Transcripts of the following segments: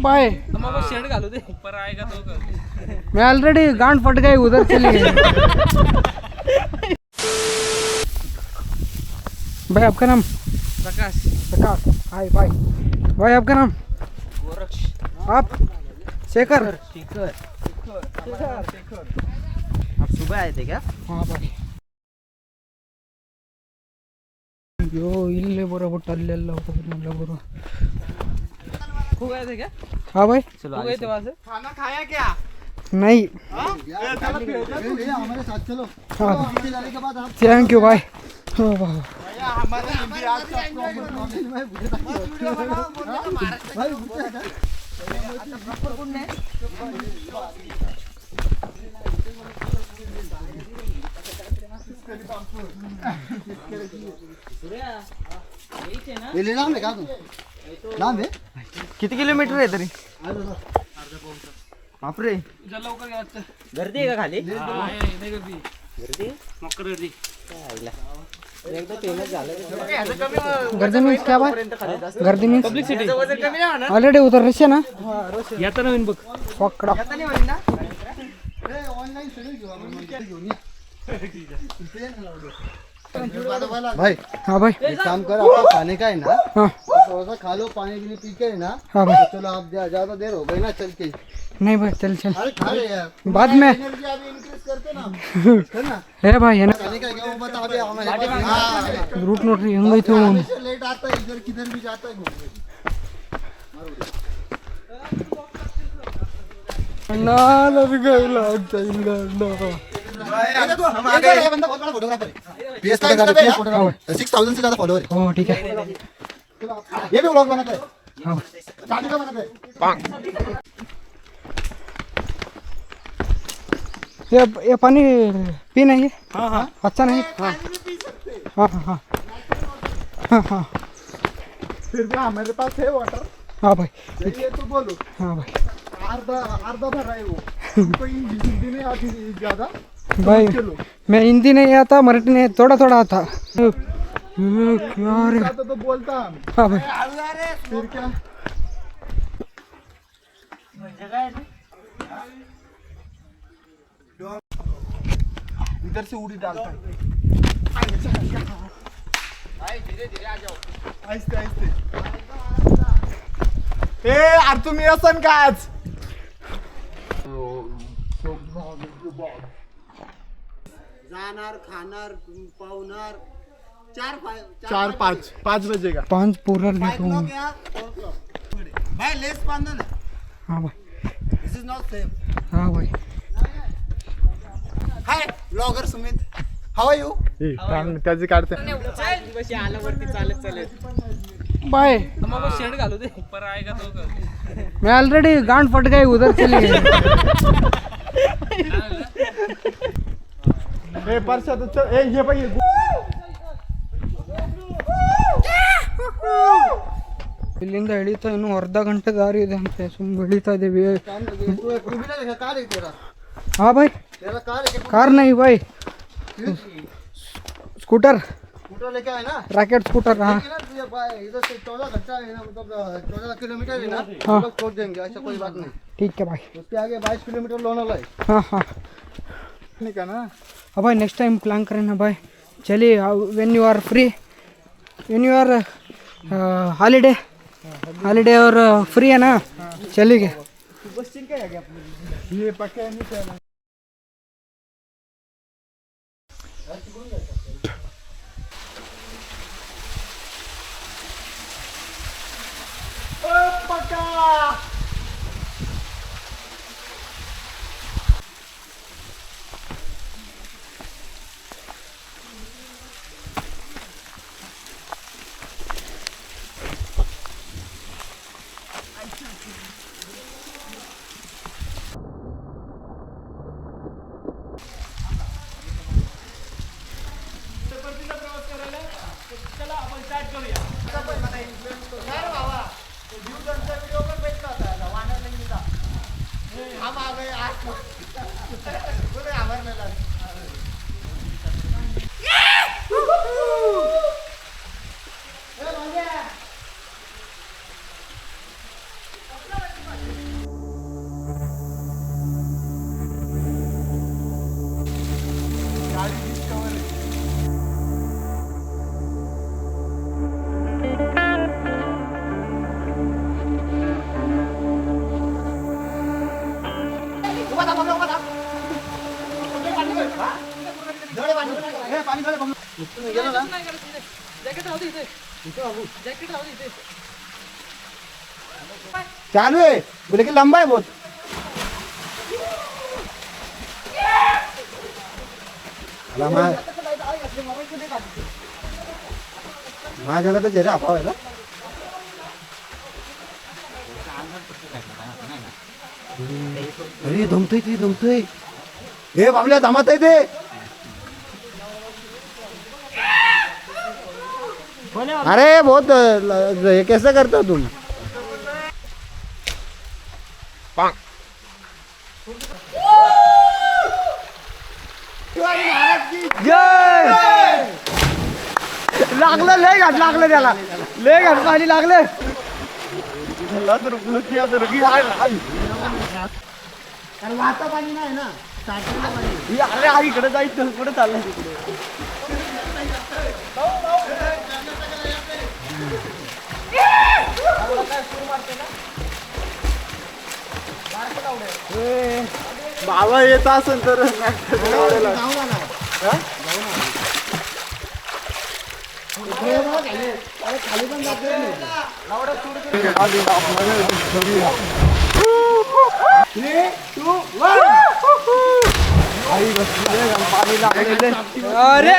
Bye हमको shade घालो दे ऊपर आएगा तो मैं ऑलरेडी गांड फट गई उधर चली गई। भाई आपका नाम? प्रकाश। प्रकाश। हाय भाई। भाई आपका नाम? गोरक्ष। आप? शेखर। शेखर। आप सुबह आए थे क्या? हाँ भाई। यो इल्ले बरोबर अल्लेಲ್ಲ बरोबर हो गए थे क्या? हाँ भाई। चलो गए थे वहाँ से। खाना खाया क्या? नहीं। हमारे साथ चलो। हाँ जाने के बाद आप थैंक यू भाई। ओ वाह ये नाम है का तू? नाम है? किती किलोमीटर आहे तरी? बापरे लवकर गर्दी आहे का खाली? नाही गर्दी मकर गर्दी एकदा फेमस झालं गर्दी मीन्स क्या भाई? गर्दी मीन्स पब्लिसिटी वजन कमी नाही होणार ऑलरेडी उतर रशिया ना याचा नवीन बघ पकडा याचा नाही होईल ना ऑनलाइन घेऊ आपण भाई। हाँ भाई। एक काम कर, आपका खाने का है ना, हाँ थोड़ा सा खा लो, पानी भी पी के है ना। हाँ भाई। तो चलो आप ज्यादा देर हो गई ना चल के। नहीं भाई चल चल अरे खा रहे यार, बाद में एनर्जी अभी इंक्रीज करते ना करना। है भाई है ना खाने का क्या वो बता अभी हमारे पास रूट नोट हंगई तो हमेशा लेट आता है, इधर किधर भी जाता है घूमने। ना लग गई लगता है ये बंदा बहुत बड़ा फोटोग्राफर है, पीएस का लगा रखा है, 6000 से ज्यादा फॉलोअर है। ओ ठीक है। ये भी व्लॉग बनाता है, हाँ शादी का बनाता है। ये पानी पी नहीं है? हाँ हाँ अच्छा नहीं? हाँ हाँ हाँ हाँ हाँ हाँ फिर भी हमारे पास है वाटर। हाँ भाई। ये तो बोलो हाँ भाई। आधा भरा है वो, कोई हिंदी नहीं आती ज्यादा भाई मैं हिंदी नहीं आता, मराठी नहीं, थोड़ा थोड़ा आता। क्या रे? तो बोलता हम। हाँ भाई। फिर क्या इधर से उड़ी डालता है। धीरे धीरे आ जाओ, आहिस्ते आहिस्ते। ए यार तुम्ही असन का आज? जाणार खाणार पावणार 4-5 बजेगा 5 पूरा लेट बाइक हूँ। नो क्या भाई लेस बांधो ना। हाँ भाई। This is not safe. हाँ भाई। Hi blogger Sumit, how are you? त्याचे काढते आला वरती चालत चालत बाय हमको शेड घालो दे ऊपर आएगा तो मैं ऑलरेडी गांड फट गई उधर चली गई। ए परसा तो चल ए ये भाई ಇಲ್ಲಿಂದ ಇಳಿತಾ ಇನ್ನು ಅರ್ಧ ಗಂಟೆ ದಾರಿ ಇದೆ ಅಂತೆ, ಸುಮ್ಮನೆ ಬೆಳೀತಾ ಇದೀವಿ। हाँ भाई कार नहीं भाई, स्कूटर लेके आए ना, रैकेट स्कूटर। हाँ इधर से 14 घंटा है ना, मतलब 14 किलोमीटर है ना, हाँ। लोग छोड़ देंगे, ऐसा कोई बात नहीं। ठीक है भाई। उसके आगे 22 किलोमीटर लोनावाला है। हाँ हाँ ठीक है ना। हाँ भाई नेक्स्ट टाइम प्लान करें ना भाई। चलिए when you are free, when you are holiday और फ्री है ना, चलिए। ये पक्का नहीं चला। चालू है बोले कि लंबा है बहुत माझ्याला तर जरा अफाव आहे ना अरे दमतोय हे बाबल्या दमत आहे ते अरे बहुत ये कैसे करते हो तुम लागलं लय घाट लागलं त्याला लय घाट पाणी लागलं वाहता पाणी नाही ना अरे हा इकडे जायचं कुठे चाललं तिकडे बाबा येत असेल तर खाली पण पाणी लागलेले अरे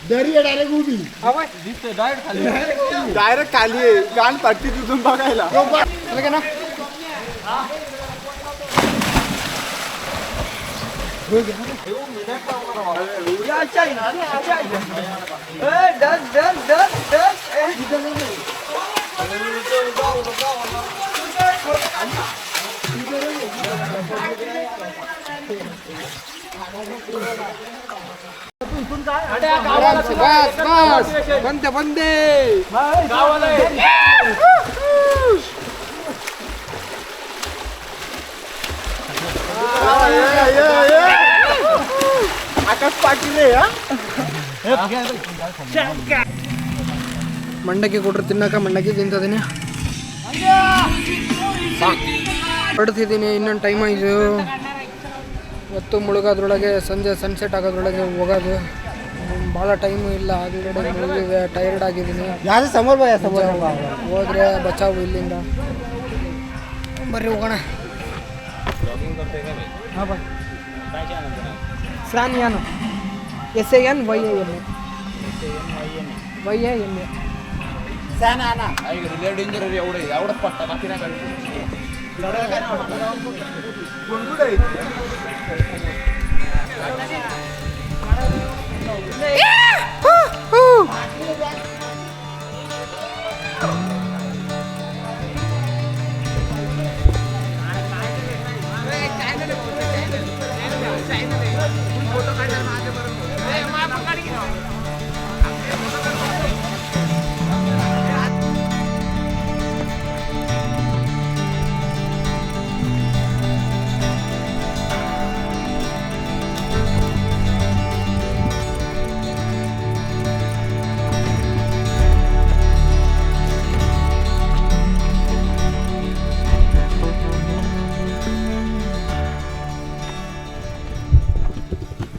दरी आहे डायरेक्ट उभी डायरेक्ट खाली आहे गाण पट्टी तिथून बघायला ना बंदे बंदे आकाश पाटील ಮಂಡಕ್ಕಿ ಕೊಟ್ರು ತಿನ್ನಕ ಮಂಡಕ್ಕಿ ತಿಂತಿದ್ದೀನಿ ಹೊರಡ್ತಿದ್ದೀನಿ ಇನ್ನೊಂದು ಟೈಮ್ ಆಯಿತು ಹೊತ್ತು ಮುಳುಗೋದ್ರೊಳಗೆ ಸಂಜೆ ಸನ್ಸೆಟ್ ಆಗೋದ್ರೊಳಗೆ ಹೋಗೋದು ಭಾಳ ಟೈಮು ಇಲ್ಲ ಆಲ್ರೆಡಿ ಮುಳುಗಿದೆ ಟೈರ್ಡ್ ಆಗಿದ್ದೀನಿ ಯಾರು ಸಮೋರ್ ಬಾಯ ಹೋದ್ರೆ ಬಚಾವು ಇಲ್ಲಿಂದ ಬರ್ರಿ ಹೋಗೋಣ ಹಾಂ ಬಾ ಸ್ಯಾನಿಯಾನು SANYAN YAN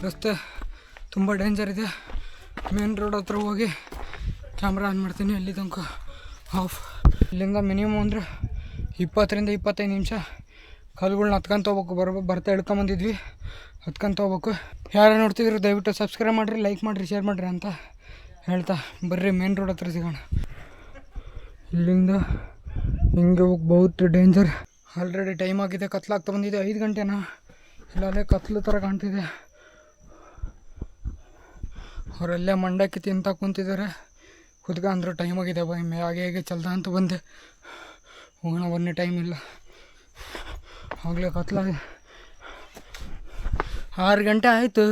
ರಸ್ತೆ ತುಂಬ ಡೇಂಜರ್ ಇದೆ ಮೇನ್ ರೋಡ್ ಹತ್ರ ಹೋಗಿ ಕ್ಯಾಮ್ರಾ ಆನ್ ಮಾಡ್ತೀನಿ ಅಲ್ಲಿ ತನಕ ಆಫ್ ಇಲ್ಲಿಂದ ಮಿನಿಮಮ್ ಅಂದರೆ 20 ರಿಂದ 25 ನಿಮಿಷ ಕಲ್ಗಳನ್ನ ಹತ್ಕೊಂತ ಹೋಗ್ಬೇಕು ಬರ್ತಾ ಹಿಡ್ಕೊಂಬಂದಿದ್ವಿ ಹತ್ಕೊಂತ ಹೋಗ್ಬೇಕು ಯಾರು ನೋಡ್ತಿದ್ರು ದಯವಿಟ್ಟು ಸಬ್ಸ್ಕ್ರೈಬ್ ಮಾಡಿರಿ ಲೈಕ್ ಮಾಡಿರಿ ಶೇರ್ ಮಾಡಿರಿ ಅಂತ ಹೇಳ್ತಾ ಬರ್ರಿ ಮೇನ್ ರೋಡ್ ಹತ್ರ ಸಿಗೋಣ ಇಲ್ಲಿಂದ ಹಿಂಗೆ ಬಹುತ್ ಡೇಂಜರ್ ಆಲ್ರೆಡಿ ಟೈಮ್ ಆಗಿದೆ ಕತ್ಲಾಗ್ತಾ ಬಂದಿದೆ 5 ಗಂಟೆನಾ ಇಲ್ಲಲ್ಲೇ ಕತ್ಲು ಥರ ಕಾಣ್ತಿದೆ ಅವರೆಲ್ಲೇ ಮಂಡಕ್ಕಿ ತಿಂತ ಕುಂತಿದ್ದಾರೆ ಕುತ್ಕೊಂಡ್ರು ಟೈಮ್ ಆಗಿದೆ ಬೈ ಹಾಗೆ ಹೇಗೆ ಚಲ್ದ ಅಂತ ಬಂದೆ ಹೋಗೋಣ ಬನ್ನಿ ಟೈಮ್ ಇಲ್ಲ ಆಗಲೇ ಕತ್ಲಾಗಿ 6 ಗಂಟೆ ಆಯಿತು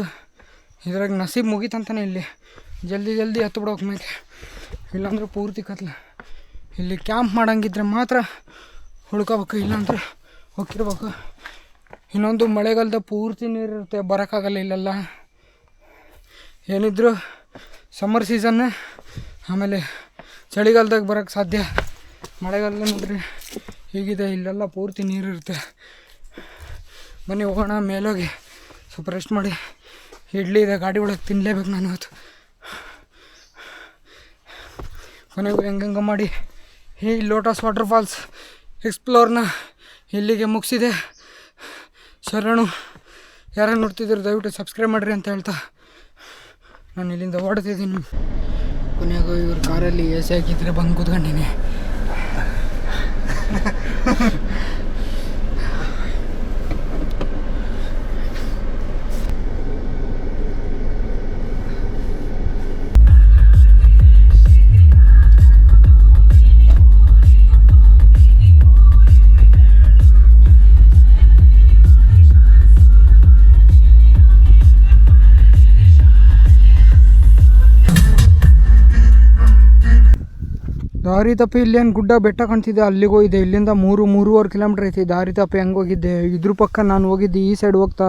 ಇದ್ರಾಗ ನಸೀಬ್ ಮುಗೀತಂತಾನೆ ಇಲ್ಲಿ ಜಲ್ದಿ ಹತ್ತು ಬಿಡೋಕೆ ಮೇಲೆ ಇಲ್ಲಾಂದ್ರೆ ಪೂರ್ತಿ ಕತ್ಲ ಇಲ್ಲಿ ಕ್ಯಾಂಪ್ ಮಾಡೋಂಗಿದ್ರೆ ಮಾತ್ರ ಹುಡ್ಕೋಬೇಕು ಇಲ್ಲಾಂದ್ರೆ ಹೋಗಿರ್ಬೇಕು ಇನ್ನೊಂದು ಮಳೆಗಾಲದ ಪೂರ್ತಿ ನೀರಿರುತ್ತೆ ಬರೋಕ್ಕಾಗಲ್ಲ ಇಲ್ಲೆಲ್ಲ ಏನಿದ್ರು ಸಮ್ಮರ್ ಸೀಸನ್ ಆಮೇಲೆ ಚಳಿಗಾಲದಾಗ ಬರೋಕ್ಕೆ ಸಾಧ್ಯ ಮಳೆಗಾಲ ನೋಡ್ರಿ ಹೀಗಿದೆ ಇಲ್ಲೆಲ್ಲ ಪೂರ್ತಿ ನೀರಿರುತ್ತೆ ಬನ್ನಿ ಹೋಗೋಣ ಮೇಲೋಗಿ ಸ್ವಲ್ಪ ರೆಸ್ಟ್ ಮಾಡಿ. ಇಡ್ಲಿ ಇದೆ ಗಾಡಿ ಒಳಗೆ, ತಿನ್ನಲೇಬೇಕು ನಾನು ಇವತ್ತು. ಕೊನೆಗೂ ಹೆಂಗೆ ಮಾಡಿ ಈ ಲೋಟಸ್ ವಾಟರ್ಫಾಲ್ಸ್ ಎಕ್ಸ್ಪ್ಲೋರ್ನ ಇಲ್ಲಿಗೆ ಮುಗಿಸಿದೆ. ಶರಣು ಯಾರು ನೋಡ್ತಿದ್ರು ದಯವಿಟ್ಟು ಸಬ್ಸ್ಕ್ರೈಬ್ ಮಾಡಿರಿ ಅಂತ ಹೇಳ್ತಾ ನಾನು ಇಲ್ಲಿಂದ ಓಡ್ತಿದ್ದೀನಿ. ಕೊನೆಗೂ ಇವ್ರ ಕಾರಲ್ಲಿ ಎ ಸಿ ಹಾಕಿದ್ರೆ ಬಂದು ಕೂತ್ಕೊಂಡಿನಿ. ದಾರಿ ತಪ್ಪಿ ಇಲ್ಲೇನು ಗುಡ್ಡ ಬೆಟ್ಟ ಕಾಣ್ತಿದ್ದೆ, ಅಲ್ಲಿಗೆ ಹೋಗಿದ್ದೆ. ಇಲ್ಲಿಂದ 3-3.5 ಕಿಲೋಮೀಟ್ರ್ ಐತಿ. ದಾರಿ ತಪ್ಪಿ ಹೆಂಗೆ ಹೋಗಿದ್ದೆ, ಇದ್ರ ಪಕ್ಕ ನಾನು ಹೋಗಿದ್ದೆ ಈ ಸೈಡ್ ಹೋಗ್ತಾ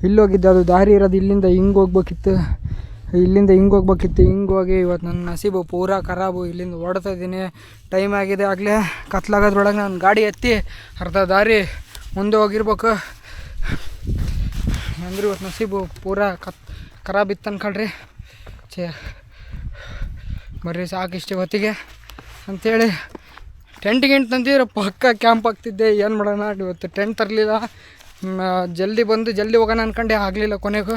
ಇಲ್ಲಿ ಹೋಗಿದ್ದೆ. ಅದು ದಾರಿ ಇರೋದು ಇಲ್ಲಿಂದ ಹಿಂಗೆ ಹೋಗ್ಬೇಕಿತ್ತು, ಹಿಂಗೆ ಹೋಗಿ ಇವತ್ತು ನನ್ನ ನಸೀಬು ಪೂರಾ ಖರಾಬು. ಇಲ್ಲಿಂದ ಓಡ್ತಾ ಇದ್ದೀನಿ, ಟೈಮ್ ಆಗಿದೆ ಆಗಲೇ. ಕತ್ಲಾಗೋದ್ರೊಳಗೆ ನಾನು ಗಾಡಿ ಎತ್ತಿ ಅರ್ಧ ದಾರಿ ಮುಂದೆ ಹೋಗಿರ್ಬೇಕು. ಅಂದ್ರೆ ಇವತ್ತು ನಸೀಬು ಪೂರಾ ಖರಾಬ್ ಇತ್ತು ಅನ್ಕೊಳ್ರಿ. ಬರ್ರಿ ಸಾಕಿಷ್ಟು ಹೊತ್ತಿಗೆ ಅಂಥೇಳಿ ಟೆಂಟ್ ತಂದಿದ್ರೆ ಪಕ್ಕ ಕ್ಯಾಂಪ್ ಆಗ್ತಿದ್ದೆ. ಏನು ಮಾಡೋಣ, ಇವತ್ತು ಟೆಂಟ್ ತರಲಿಲ್ಲ. ಜಲ್ದಿ ಬಂದು ಜಲ್ದಿ ಹೋಗೋಣ ಅಂದ್ಕೊಂಡೆ, ಆಗಲಿಲ್ಲ. ಕೊನೆಗೂ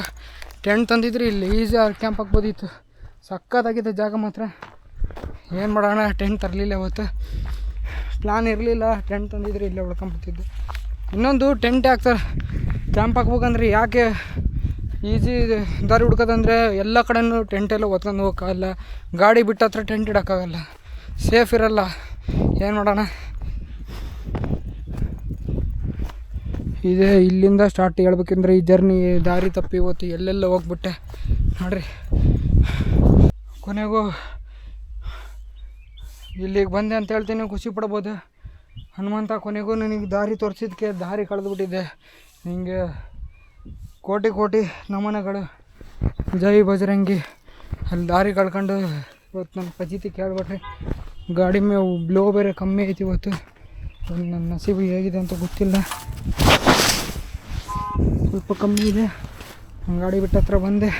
ಟೆಂಟ್ ತಂದಿದ್ರಿ ಇಲ್ಲಿ ಈಸಿಯಾಗಿ ಕ್ಯಾಂಪ್ ಹಾಕ್ಬೋದಿತ್ತು. ಸಕ್ಕತ್ತಾಗಿದೆ ಜಾಗ ಮಾತ್ರ. ಏನು ಮಾಡೋಣ, ಟೆಂಟ್ ತರಲಿಲ್ಲ ಇವತ್ತು. ಪ್ಲ್ಯಾನ್ ಇರಲಿಲ್ಲ. ಟೆಂಟ್ ತಂದಿದ್ರೆ ಇಲ್ಲೇ ಉಳ್ಕೊಂಬಿಡ್ತಿದ್ದೆ. ಇನ್ನೊಂದು ಟೆಂಟ್ ಹಾಕ್ತಾರೆ ಕ್ಯಾಂಪ್ ಹಾಕ್ಬೇಕಂದ್ರೆ, ಯಾಕೆ ಈಸಿ ದಾರಿ ಹುಡ್ಕೋದಂದರೆ ಎಲ್ಲ ಕಡೆಯೂ ಟೆಂಟೆಲ್ಲ ಹೊತ್ಕೊಂಡು ಹೋಗೋಕ್ಕಾಗಲ್ಲ. ಗಾಡಿ ಬಿಟ್ಟ ಹತ್ರ ಟೆಂಟ್ ಇಡೋಕ್ಕಾಗಲ್ಲ, ಸೇಫ್ ಇರಲ್ಲ. ಏನು ಮಾಡೋಣ, ಇದೇ ಇಲ್ಲಿಂದ ಸ್ಟಾರ್ಟ್ ಹೇಳ್ಬೇಕಂದ್ರೆ ಈ ಜರ್ನಿ ದಾರಿ ತಪ್ಪಿ ಇವತ್ತು ಎಲ್ಲೆಲ್ಲ ಹೋಗ್ಬಿಟ್ಟೆ ನೋಡ್ರಿ. ಕೊನೆಗೂ ಇಲ್ಲಿಗೆ ಬಂದೆ ಅಂತ ಹೇಳ್ತೀನಿ, ಖುಷಿ ಪಡ್ಬೋದು. ಹನುಮಂತ ಕೊನೆಗೂ ನನಗೆ ದಾರಿ ತೋರಿಸಿದ್ದಕ್ಕೆ ದಾರಿ ಕಳೆದುಬಿಟ್ಟಿದ್ದೆ. ಹಿಂಗೆ ಕೋಟಿ ನಮನಗಳು. ಜೈ ಬಜರಂಗಿ. ಅಲ್ಲಿ ದಾರಿ ಕಳ್ಕೊಂಡು ಇವತ್ತು ನನ್ನ ಪಜಿತಿ ಕೇಳ್ಬಿಟ್ರಿ. ಗಾಡಿ ಮೇಲೆ ಬ್ಲೋ ಬೇರೆ ಕಮ್ಮಿ ಐತಿ ಇವತ್ತು. ನನ್ನ ನಸೀಬು ಹೇಗಿದೆ ಅಂತ ಗೊತ್ತಿಲ್ಲ, ಸ್ವಲ್ಪ ಕಮ್ಮಿ ಇದೆ. ಗಾಡಿ ಬಿಟ್ಟ ಹತ್ರ ಬಂದೆ.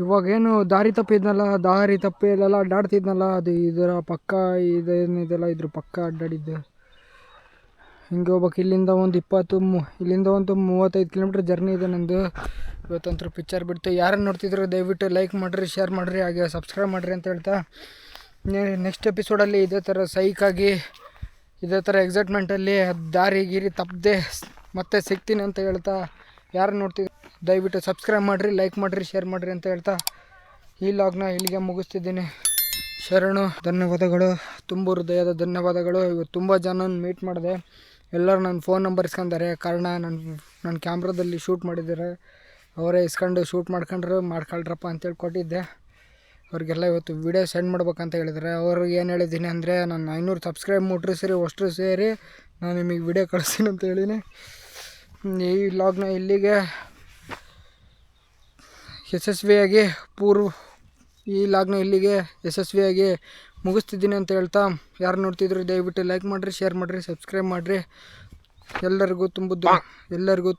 ಇವಾಗೇನು ದಾರಿ ತಪ್ಪಿದ್ದೆಲ್ಲ ಅಡ್ಡಾಡ್ತಿದ್ನಲ್ಲ, ಅದು ಇದರ ಪಕ್ಕ ಇದೇನಿದೆಲ್ಲ ಇದ್ರ ಪಕ್ಕ ಅಡ್ಡಾಡಿದ್ದೆ. ಹಿಂಗೆ ಹೋಗ್ಬೇಕು. ಇಲ್ಲಿಂದ ಒಂದು 35 ಕಿಲೋಮೀಟ್ರ್ ಜರ್ನಿ ಇದೆ ನಂದು. ಇವತ್ತಂತೂ ಪಿಕ್ಚರ್ ಬಿಡ್ತು. ಯಾರನ್ನು ನೋಡ್ತಿದ್ರು ದಯವಿಟ್ಟು ಲೈಕ್ ಮಾಡಿರಿ, ಶೇರ್ ಮಾಡಿರಿ, ಹಾಗೆ ಸಬ್ಸ್ಕ್ರೈಬ್ ಮಾಡಿರಿ ಅಂತ ಹೇಳ್ತಾ, ನೆಕ್ಸ್ಟ್ ಎಪಿಸೋಡಲ್ಲಿ ಇದೇ ಥರ ಸೈಕಾಗಿ, ಇದೇ ಥರ ಎಕ್ಸೈಟ್ಮೆಂಟಲ್ಲಿ ದಾರಿ ಗೀರಿ ತಪ್ಪದೆ ಮತ್ತೆ ಸಿಗ್ತೀನಿ ಅಂತ ಹೇಳ್ತಾ, ಯಾರು ನೋಡ್ತಿದ್ರು ದಯವಿಟ್ಟು ಸಬ್ಸ್ಕ್ರೈಬ್ ಮಾಡಿರಿ, ಲೈಕ್ ಮಾಡಿರಿ, ಶೇರ್ ಮಾಡಿರಿ ಅಂತ ಹೇಳ್ತಾ ಈ ಲಾಗ್ನ ಇಲ್ಲಿಗೆ ಮುಗಿಸ್ತಿದ್ದೀನಿ. ಶರಣು, ಧನ್ಯವಾದಗಳು, ತುಂಬ ಹೃದಯದ ಧನ್ಯವಾದಗಳು. ಇವತ್ತು ತುಂಬ ಜನ ಮೀಟ್ ಮಾಡಿದೆ. ಎಲ್ಲರೂ ನನ್ನ ಫೋನ್ ನಂಬರ್ ಇಸ್ಕೊಂಡಿದ್ದಾರೆ. ಕಾರಣ ನನ್ನ ಕ್ಯಾಮ್ರಾದಲ್ಲಿ ಶೂಟ್ ಮಾಡಿದ್ದಾರೆ. ಅವರೇ ಇಸ್ಕೊಂಡು ಶೂಟ್ ಮಾಡ್ಕೊಳ್ರಪ್ಪ ಅಂತೇಳಿ ಕೊಟ್ಟಿದ್ದೆ. ಅವ್ರಿಗೆಲ್ಲ ಇವತ್ತು ವೀಡಿಯೋ ಸೆಂಡ್ ಮಾಡ್ಬೇಕಂತ ಹೇಳಿದ್ದಾರೆ. ಅವ್ರಿಗೆ ಏನು ಹೇಳಿದ್ದೀನಿ ಅಂದರೆ, ನಾನು 500 ಸಬ್ಸ್ಕ್ರೈಬ್ ಅಷ್ಟು ಸೇರಿ ನಾನು ನಿಮಗೆ ವೀಡಿಯೋ ಕಳಿಸ್ತೀನಿ ಅಂತ ಹೇಳಿನಿ. ಈ ಲಾಗ್ನ ಇಲ್ಲಿಗೆ ಯಶಸ್ವಿಯಾಗಿ ಮುಗಿಸ್ತಿದ್ದೀನಿ ಅಂತ ಹೇಳ್ತಾ, ಯಾರು ನೋಡ್ತಿದ್ರು ದಯವಿಟ್ಟು ಲೈಕ್ ಮಾಡಿರಿ, ಶೇರ್ ಮಾಡಿರಿ, ಸಬ್ಸ್ಕ್ರೈಬ್ ಮಾಡಿರಿ. ಎಲ್ಲರಿಗೂ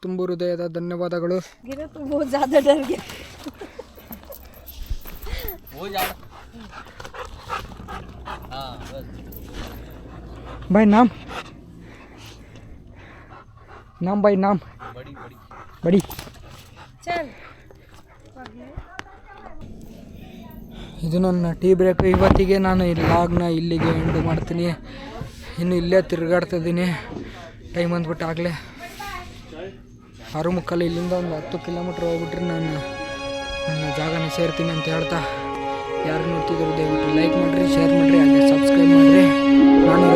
ತುಂಬ ಹೃದಯದ ಧನ್ಯವಾದಗಳು. भाई नाम बड़ी चल. ಇದು ನನ್ನ ಟೀ ಬ್ರೇಕ್. ಇವತ್ತಿಗೆ ನಾನು ಈ ಲಾಗ್ನ ಇಲ್ಲಿಗೆ ಎಂಡ್ ಮಾಡ್ತೀನಿ. ಇನ್ನು ಇಲ್ಲೇ ತಿರುಗಾಡ್ತಿದ್ದೀನಿ. ಟೈಮ್ ಅಂದ್ಬಿಟ್ಟು ಆಗಲೇ 6:45. ಇಲ್ಲಿಂದ ಒಂದು 10 ಕಿಲೋಮೀಟ್ರ್ ಹೋಗ್ಬಿಟ್ರೆ ನಾನು ನನ್ನ ಜಾಗನ ಸೇರ್ತೀನಿ ಅಂತ ಹೇಳ್ತಾ, ಯಾರು ನೋಡ್ತಿದ್ರು ದಯವಿಟ್ಟು ಲೈಕ್ ಮಾಡಿರಿ, ಶೇರ್ ಮಾಡಿರಿ, ಹಾಗೆ ಸಬ್ಸ್ಕ್ರೈಬ್ ಮಾಡಿರಿ. ನಾನು